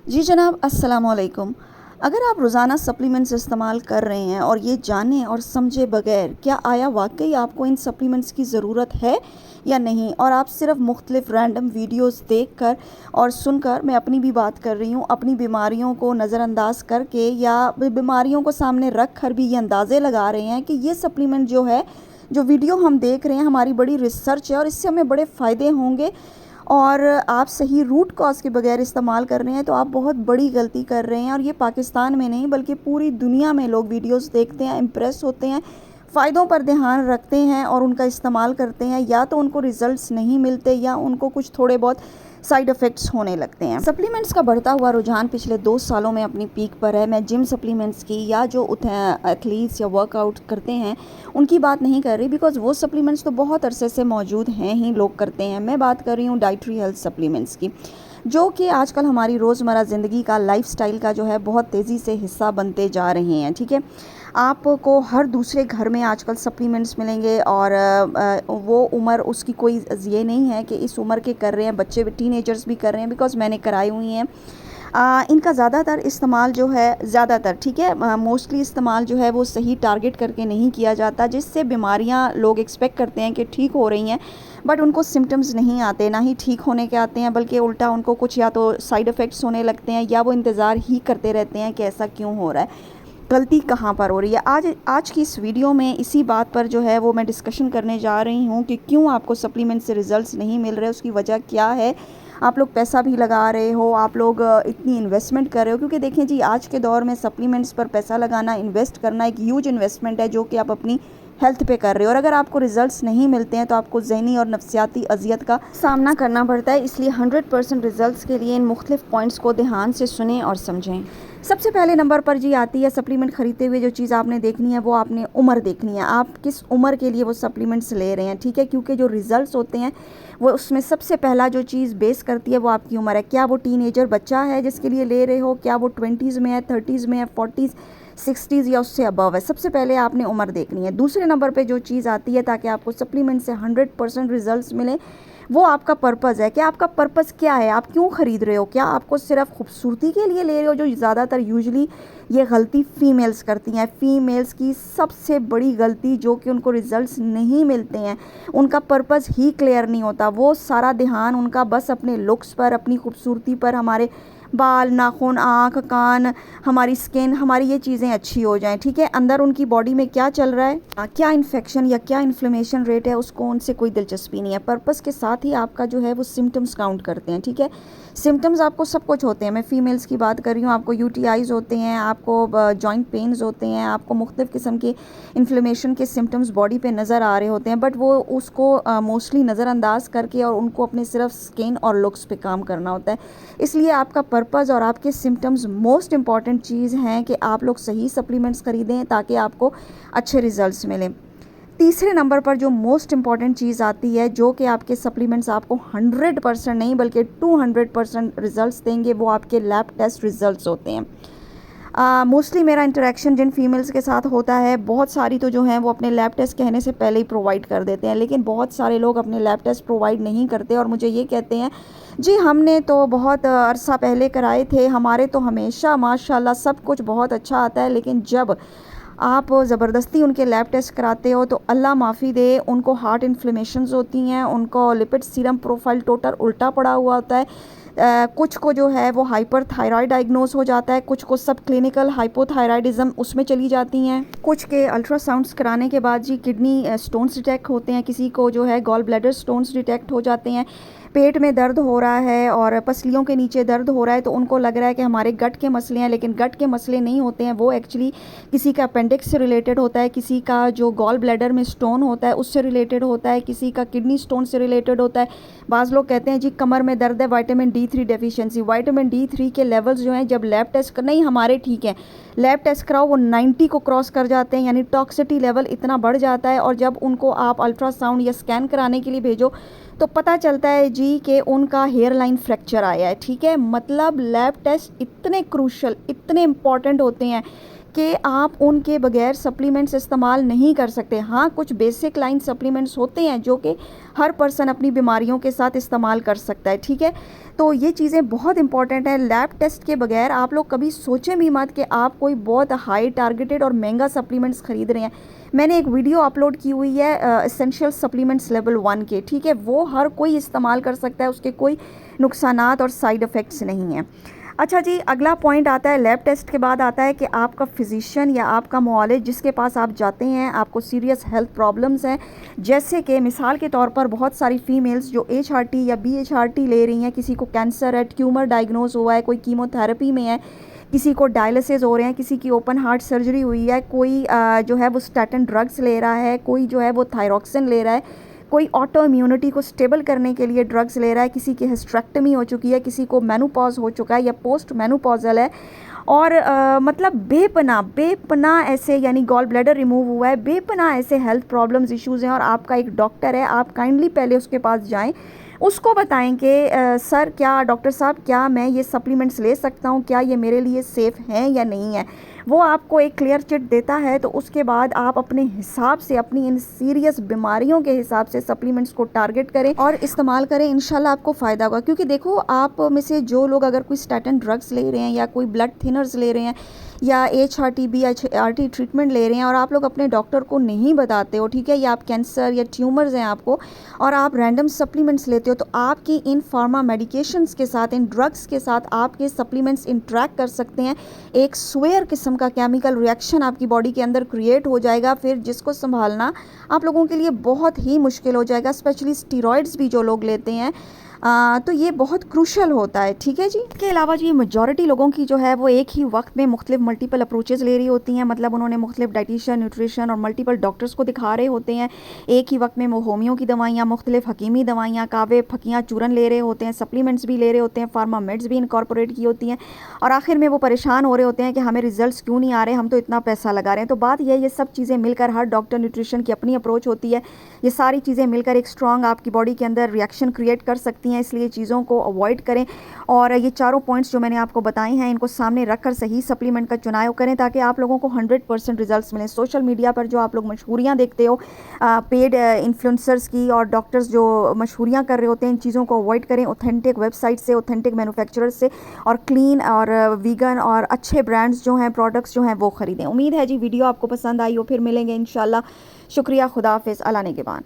जी जनाब, अस्सलामुअलैकुम। अगर आप रोज़ाना सप्लीमेंट्स इस्तेमाल कर रहे हैं और ये जाने और समझे बगैर क्या आया वाक़ई आपको इन सप्लीमेंट्स की ज़रूरत है या नहीं, और आप सिर्फ मुख्तलिफ रैंडम वीडियोस देखकर और सुनकर, मैं अपनी भी बात कर रही हूँ, अपनी बीमारियों को नज़रअंदाज करके या बीमारियों को सामने रख कर भी ये अंदाज़े लगा रहे हैं कि ये सप्लीमेंट जो है, जो वीडियो हम देख रहे हैं, हमारी बड़ी रिसर्च है और इससे हमें बड़े फ़ायदे होंगे, और आप सही रूट कॉज़ के बगैर इस्तेमाल कर रहे हैं, तो आप बहुत बड़ी गलती कर रहे हैं। और ये पाकिस्तान में नहीं बल्कि पूरी दुनिया में लोग वीडियोस देखते हैं, इम्प्रेस होते हैं, फ़ायदों पर ध्यान रखते हैं और उनका इस्तेमाल करते हैं, या तो उनको रिज़ल्ट्स नहीं मिलते या उनको कुछ थोड़े बहुत साइड इफ़ेक्ट्स होने लगते हैं। सप्लीमेंट्स का बढ़ता हुआ रुझान पिछले 2 सालों में अपनी पीक पर है। मैं जिम सप्लीमेंट्स की या जो एथलीट्स या वर्कआउट करते हैं उनकी बात नहीं कर रही, बिकॉज़ वो सप्लीमेंट्स तो बहुत अरसे से मौजूद हैं ही, लोग करते हैं। मैं बात कर रही हूँ डाइटरी हेल्थ सप्लीमेंट्स की, जो कि आजकल हमारी रोज़मर्रा ज़िंदगी का, लाइफ़स्टाइल का जो है, बहुत तेज़ी से हिस्सा बनते जा रहे हैं। ठीक है, आपको हर दूसरे घर में आजकल सप्लीमेंट्स मिलेंगे, और वो उम्र उसकी कोई ये नहीं है कि इस उम्र के कर रहे हैं, बच्चे टीनेजर्स भी कर रहे हैं, बिकॉज़ मैंने कराई हुई हैं। इनका ज़्यादातर इस्तेमाल जो है, ज़्यादातर ठीक है, मोस्टली इस्तेमाल जो है वो सही टारगेट करके नहीं किया जाता, जिससे बीमारियां लोग एक्सपेक्ट करते हैं कि ठीक हो रही हैं, बट उनको सिम्टम्स नहीं आते, ना ही ठीक होने के आते हैं, बल्कि उल्टा उनको कुछ या तो साइड इफ़ेक्ट्स होने लगते हैं, या वो इंतज़ार ही करते रहते हैं कि ऐसा क्यों हो रहा है, गलती कहाँ पर हो रही है। आज की इस वीडियो में इसी बात पर जो है वो मैं डिस्कशन करने जा रही हूँ कि क्यों आपको सप्लीमेंट से रिज़ल्ट्स नहीं मिल रहे, उसकी वजह क्या है। आप लोग पैसा भी लगा रहे हो, आप लोग इतनी इन्वेस्टमेंट कर रहे हो, क्योंकि देखें जी, आज के दौर में सप्लीमेंट्स पर पैसा लगाना, इन्वेस्ट करना एक ह्यूज इन्वेस्टमेंट है, जो कि आप अपनी हेल्थ पे कर रहे हो, और अगर आपको रिजल्ट्स नहीं मिलते हैं तो आपको ज़हनी और नफ्सियाती अजियत का सामना करना पड़ता है। इसलिए 100% रिजल्ट्स के लिए इन मुख्तलिफ पॉइंट्स को ध्यान से सुनें और समझें। सबसे पहले नंबर पर जी आती है सप्लीमेंट ख़रीदते हुए जो चीज़ आपने देखनी है, वो आपने उम्र देखनी है, आप किस उम्र के लिए वो सप्लीमेंट्स ले रहे हैं। ठीक है, क्योंकि जो रिज़ल्ट्स होते हैं वो उसमें सबसे पहला जो चीज़ बेस करती है वो आपकी उम्र है। क्या वो टीनेजर बच्चा है जिसके लिए ले रहे हो, क्या वो 20s में है, 30s में है, 40s, 60s या उससे अबव है। सबसे पहले आपने उम्र देखनी है। दूसरे नंबर पे जो चीज़ आती है, ताकि आपको सप्लीमेंट से 100% रिजल्ट्स मिले, वो आपका पर्पज़ है। क्या आपका पर्पज़ क्या है, आप क्यों ख़रीद रहे हो? क्या आपको सिर्फ खूबसूरती के लिए ले रहे हो, जो ज़्यादातर यूजुअली ये गलती फ़ीमेल्स करती हैं। फ़ीमेल्स की सबसे बड़ी गलती, जो कि उनको रिज़ल्ट्स नहीं मिलते हैं, उनका पर्पज़ ही क्लियर नहीं होता। वो सारा ध्यान उनका बस अपने लुक्स पर, अपनी खूबसूरती पर, हमारे बाल, नाखून, आँख, कान, हमारी स्किन, हमारी ये चीज़ें अच्छी हो जाएं। ठीक है, अंदर उनकी बॉडी में क्या चल रहा है, क्या इन्फेक्शन या क्या इन्फ्लेमेशन रेट है, उसको उनसे कोई दिलचस्पी नहीं है। पर्पस के साथ ही आपका जो है वो सिम्टम्स काउंट करते हैं। ठीक है, सिम्टम्स आपको सब कुछ होते हैं। मैं फ़ीमेल्स की बात कर रही हूँ, आपको यूटीआईज़ होते हैं, आपको जॉइंट पेन्स होते हैं, आपको मुख्तलिफ़ किस्म के इन्फ्लेमेशन के सिम्टम्स बॉडी पे नज़र आ रहे होते हैं, बट वो उसको मोस्टली नज़रअंदाज करके और उनको अपने सिर्फ स्किन और लुक्स पे काम करना होता है। इसलिए आपका पर्पज़ और आपके सिम्टम्स मोस्ट इम्पॉर्टेंट चीज़ हैं कि आप लोग सही सप्लीमेंट्स ख़रीदें ताकि आपको अच्छे रिज़ल्ट्स मिलें। तीसरे नंबर पर जो मोस्ट इम्पॉर्टेंट चीज़ आती है, जो कि आपके सप्लीमेंट्स आपको 100% नहीं बल्कि 200% रिज़ल्ट्स देंगे, वो आपके लैब टेस्ट रिज़ल्ट्स होते हैं। मोस्टली मेरा इंटरेक्शन जिन फीमेल्स के साथ होता है, बहुत सारी तो जो हैं वो अपने लैब टेस्ट कहने से पहले ही प्रोवाइड कर देते हैं, लेकिन बहुत सारे लोग अपने लैब टेस्ट प्रोवाइड नहीं करते और मुझे ये कहते हैं, जी हमने तो बहुत अरसा पहले कराए थे, हमारे तो हमेशा माशाल्लाह सब कुछ बहुत अच्छा आता है, लेकिन जब आप ज़बरदस्ती उनके लैब टेस्ट कराते हो तो अल्लाह माफ़ी दे, उनको हार्ट इन्फ्लेमेशंस होती हैं, उनको लिपिड सीरम प्रोफाइल टोटल उल्टा पड़ा हुआ होता है। कुछ को जो है वो हाइपर थायराइड डायग्नोस हो जाता है, कुछ को सब क्लिनिकल हाइपोथायराइडिज्म उसमें चली जाती हैं, कुछ के अल्ट्रासाउंड्स कराने के बाद जी किडनी स्टोन्स डिटेक्ट होते हैं, किसी को जो है गॉल ब्लैडर स्टोन्स डिटेक्ट हो जाते हैं, पेट में दर्द हो रहा है और पसलियों के नीचे दर्द हो रहा है, तो उनको लग रहा है कि हमारे गट के मसले हैं, लेकिन गट के मसले नहीं होते हैं, वो एक्चुअली किसी का अपेंडिक्स से रिलेटेड होता है, किसी का जो गॉल ब्लैडर में स्टोन होता है उससे रिलेटेड होता है, किसी का किडनी स्टोन से रिलेटेड होता है। बाज़ लोग कहते हैं जी कमर में दर्द है, vitamin D3 deficiency. Vitamin D3 के लेवल्स जो हैं, जब लैब टेस्ट नहीं हमारे ठीक हैं, लैब टेस्ट कराओ वो 90 को क्रॉस कर जाते हैं, यानी टॉक्सिटी लेवल इतना बढ़ जाता है, और जब उनको आप अल्ट्रासाउंड या स्कैन कराने के लिए भेजो तो पता चलता है जी कि उनका हेयर लाइन फ्रैक्चर आया है। ठीक है, मतलब लैब टेस्ट इतने क्रूशल, इतने इम्पॉर्टेंट होते हैं कि आप उनके बगैर सप्लीमेंट्स इस्तेमाल नहीं कर सकते। हाँ, कुछ बेसिक लाइन सप्लीमेंट्स होते हैं जो कि हर पर्सन अपनी बीमारियों के साथ इस्तेमाल कर सकता है, ठीक है। तो ये चीज़ें बहुत इंपॉर्टेंट हैं। लैब टेस्ट के बगैर आप लोग कभी सोचें भी मत कि आप कोई बहुत हाई टारगेटेड और महंगा सप्लीमेंट्स ख़रीद रहे हैं। मैंने एक वीडियो अपलोड की हुई है एसेंशियल सप्लीमेंट्स लेवल 1 के, ठीक है। वो हर कोई इस्तेमाल कर सकता है, उसके कोई नुकसानात और साइड इफ़ेक्ट्स नहीं हैं। अच्छा जी, अगला पॉइंट आता है लैब टेस्ट के बाद आता है कि आपका फिजिशियन या आपका मुआलिज जिसके पास आप जाते हैं, आपको सीरियस हेल्थ प्रॉब्लम्स हैं, जैसे कि मिसाल के तौर पर बहुत सारी फीमेल्स जो HRT या BHRT ले रही हैं, किसी को कैंसर है, ट्यूमर डायग्नोज हुआ है, कोई कीमोथेरेपी में है, किसी को डायलिसिस हो रहे हैं, किसी की ओपन हार्ट सर्जरी हुई है, कोई जो है वो स्टैटिन ड्रग्स ले रहा है, कोई जो है वो थायरॉक्सिन ले रहा है, कोई ऑटो इम्यूनिटी को स्टेबल करने के लिए ड्रग्स ले रहा है, किसी की हिस्टेरेक्टमी हो चुकी है, किसी को मेनोपॉज हो चुका है या पोस्ट मेनोपॉजल है, और मतलब बेपनाह ऐसे, यानी गॉल ब्लैडर रिमूव हुआ है, बेपनाह ऐसे हेल्थ प्रॉब्लम्स इश्यूज़ हैं, और आपका एक डॉक्टर है, आप काइंडली पहले उसके पास जाएं, उसको बताएं कि सर क्या, डॉक्टर साहब क्या मैं ये सप्लीमेंट्स ले सकता हूँ, क्या ये मेरे लिए सेफ़ हैं या नहीं है। वो आपको एक क्लियर चिट देता है, तो उसके बाद आप अपने हिसाब से, अपनी इन सीरियस बीमारियों के हिसाब से सप्लीमेंट्स को टारगेट करें और इस्तेमाल करें। इंशाल्लाह आपको फ़ायदा होगा। क्योंकि देखो, आप में से जो लोग अगर कोई स्टैटिन ड्रग्स ले रहे हैं या कोई ब्लड थिनर्स ले रहे हैं या HRT BHRT ट्रीटमेंट ले रहे हैं और आप लोग अपने डॉक्टर को नहीं बताते हो, ठीक है, या आप कैंसर या ट्यूमर्स हैं आपको, और आप रैंडम सप्लीमेंट्स लेते हो, तो आपकी इन फार्मा मेडिकेशंस के साथ, इन ड्रग्स के साथ आपके सप्लीमेंट्स इंटरेक्ट कर सकते हैं। एक स्वेयर किस्म का केमिकल रिएक्शन आपकी बॉडी के अंदर क्रिएट हो जाएगा, फिर जिसको संभालना आप लोगों के लिए बहुत ही मुश्किल हो जाएगा। स्पेशली स्टीरॉयड्स भी जो लोग लेते हैं, तो ये बहुत क्रूशल होता है, ठीक है जी। इसके अलावा जी, मेजॉरिटी लोगों की जो है वो एक ही वक्त में मुख्तलिफ मल्टीपल अप्रोचेज़ ले रही होती हैं। मतलब उन्होंने मुख्तलिफ डाइटिशियन, न्यूट्रिशन और मल्टीपल डॉक्टर्स को दिखा रहे होते हैं। एक ही वक्त में वो होमियो की दवाइयाँ, मुख्तलिफ हकीमी दवाइयाँ, कावे, फकियाँ, चूरन ले रहे होते हैं, सप्लीमेंट्स भी ले रहे होते हैं, फार्मा मेड्स भी इनकॉर्पोरेट की होती हैं, और आखिर में वो परेशान हो रहे होते हैं कि हमें रिजल्ट्स क्यों नहीं आ रहे, हम तो इतना पैसा लगा रहे हैं। तो बात यह है, ये सब चीज़ें मिलकर, हर डॉक्टर, न्यूट्रिशन की अपनी अप्रोच होती है, ये सारी चीज़ें मिलकर एक स्ट्रॉन्ग आपकी बॉडी के अंदर रिएक्शन क्रिएट कर सकती हैं। इसलिए चीज़ों को अवॉइड करें, और ये चारों पॉइंट्स जो मैंने आपको बताए हैं, इनको सामने रखकर सही सप्लीमेंट का चुनाव करें, ताकि आप लोगों को 100% रिजल्ट्स मिलें। सोशल मीडिया पर जो आप लोग मशहूरियाँ देखते हो, पेड इन्फ्लुएंसर्स की और डॉक्टर्स जो मशहूरियाँ कर रहे होते हैं, इन चीज़ों को अवॉइड करें। ऑथेंटिक वेबसाइट से, ऑथेंटिक मैन्युफैक्चरर्स से, और क्लीन और वीगन और अच्छे ब्रांड्स जो हैं, प्रोडक्ट्स जो हैं, वो ख़रीदें। उम्मीद है जी वीडियो आपको पसंद आई हो। फिर मिलेंगे इंशाल्लाह। शुक्रिया, खुदा हाफिज़, अल्लाह ने के बाद।